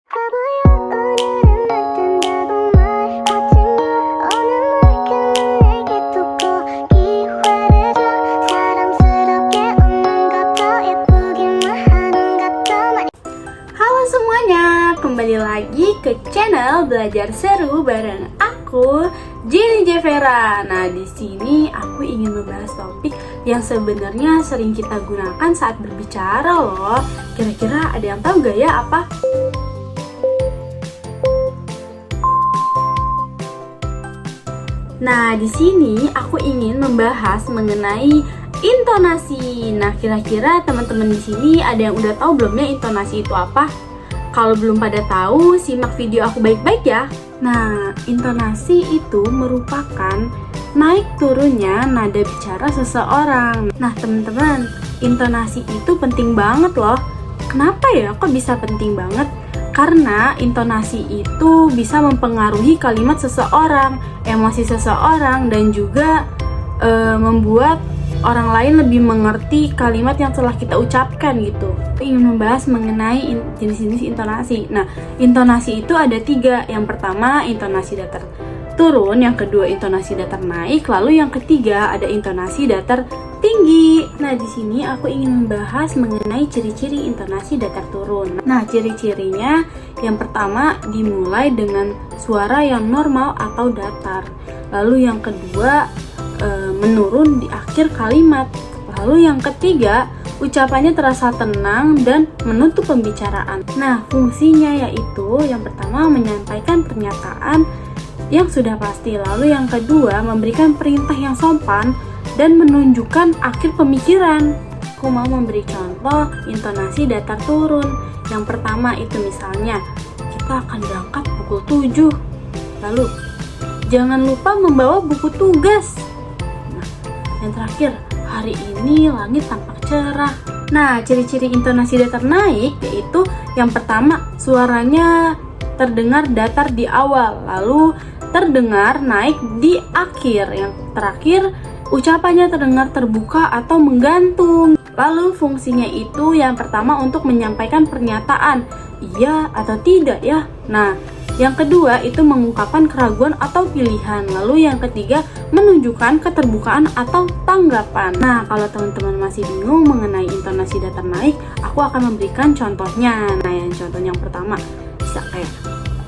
Halo semuanya, kembali lagi ke channel Belajar Seru bareng aku, Jenny Jevera. Nah, di sini aku ingin membahas topik yang sebenarnya sering kita gunakan saat berbicara loh. Kira-kira ada yang tahu gak ya apa? Nah, di sini aku ingin membahas mengenai intonasi. Nah, kira-kira teman-teman di sini ada yang udah tahu belum ya intonasi itu apa? Kalau belum pada tahu, simak video aku baik-baik ya. Nah, intonasi itu merupakan naik turunnya nada bicara seseorang. Nah, teman-teman, intonasi itu penting banget loh. Kenapa ya kok bisa penting banget? Karena intonasi itu bisa mempengaruhi kalimat seseorang, emosi seseorang, dan juga membuat orang lain lebih mengerti kalimat yang telah kita ucapkan gitu. Ingin membahas mengenai jenis-jenis intonasi. Nah, intonasi itu ada 3. Yang pertama, intonasi datar turun. Yang kedua, intonasi datar naik. Lalu yang ketiga, ada intonasi datar tinggi. Nah, di sini aku ingin membahas mengenai ciri-ciri intonasi datar turun. Nah, ciri-cirinya yang pertama dimulai dengan suara yang normal atau datar. Lalu yang kedua menurun di akhir kalimat. Lalu yang ketiga, ucapannya terasa tenang dan menutup pembicaraan. Nah, fungsinya yaitu yang pertama menyampaikan pernyataan yang sudah pasti. Lalu yang kedua, memberikan perintah yang sopan dan menunjukkan akhir pemikiran. Aku mau memberi contoh intonasi datar turun. Yang pertama itu misalnya, kita akan berangkat pukul 7. Lalu, jangan lupa membawa buku tugas. Yang terakhir, hari ini langit tampak cerah. Nah, ciri-ciri intonasi datar naik yaitu yang pertama, suaranya terdengar datar di awal, lalu terdengar naik di akhir. Yang terakhir, ucapannya terdengar terbuka atau menggantung. Lalu fungsinya itu yang pertama untuk menyampaikan pernyataan, iya atau tidak ya. Nah, yang kedua itu mengungkapkan keraguan atau pilihan. Lalu yang ketiga menunjukkan keterbukaan atau tanggapan. Nah, kalau teman-teman masih bingung mengenai intonasi datar naik, aku akan memberikan contohnya. Nah, yang contoh yang pertama bisa kayak,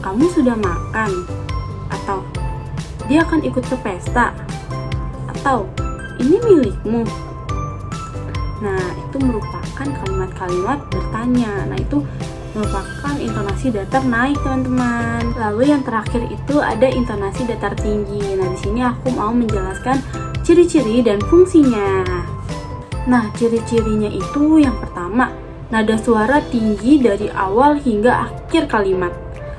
kamu sudah makan, atau dia akan ikut ke pesta, atau ini milikmu. Nah, itu merupakan kalimat-kalimat bertanya. Nah, itu merupakan intonasi datar naik, teman-teman. Lalu yang terakhir itu ada intonasi datar tinggi. Nah, di sini aku mau menjelaskan ciri-ciri dan fungsinya. Nah, ciri-cirinya itu yang pertama, nada suara tinggi dari awal hingga akhir kalimat.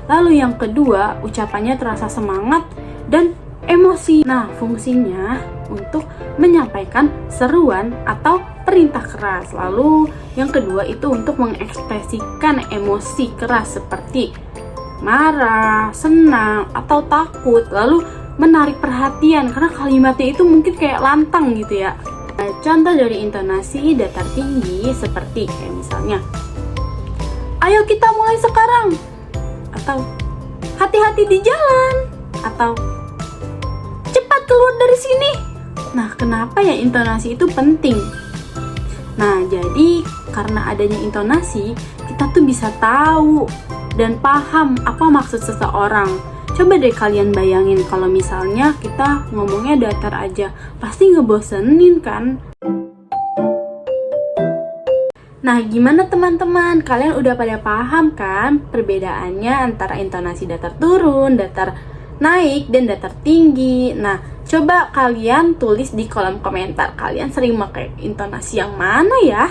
Lalu yang kedua, ucapannya terasa semangat dan emosi. Nah, fungsinya untuk menyampaikan seruan atau perintah keras. Lalu yang kedua itu untuk mengekspresikan emosi keras seperti marah, senang, atau takut. Lalu menarik perhatian karena kalimatnya itu mungkin kayak lantang gitu ya. Nah, contoh dari intonasi datar tinggi seperti kayak misalnya, ayo kita mulai sekarang, atau hati-hati di jalan, atau cepat keluar dari sini. Nah, kenapa ya intonasi itu penting? Nah, jadi karena adanya intonasi, kita tuh bisa tahu dan paham apa maksud seseorang. Coba deh kalian bayangin kalau misalnya kita ngomongnya datar aja, pasti ngebosenin kan? Nah, gimana teman-teman? Kalian udah pada paham kan perbedaannya antara intonasi datar turun, datar naik, dan datar tinggi? Nah, coba kalian tulis di kolom komentar, kalian sering pakai intonasi yang mana ya?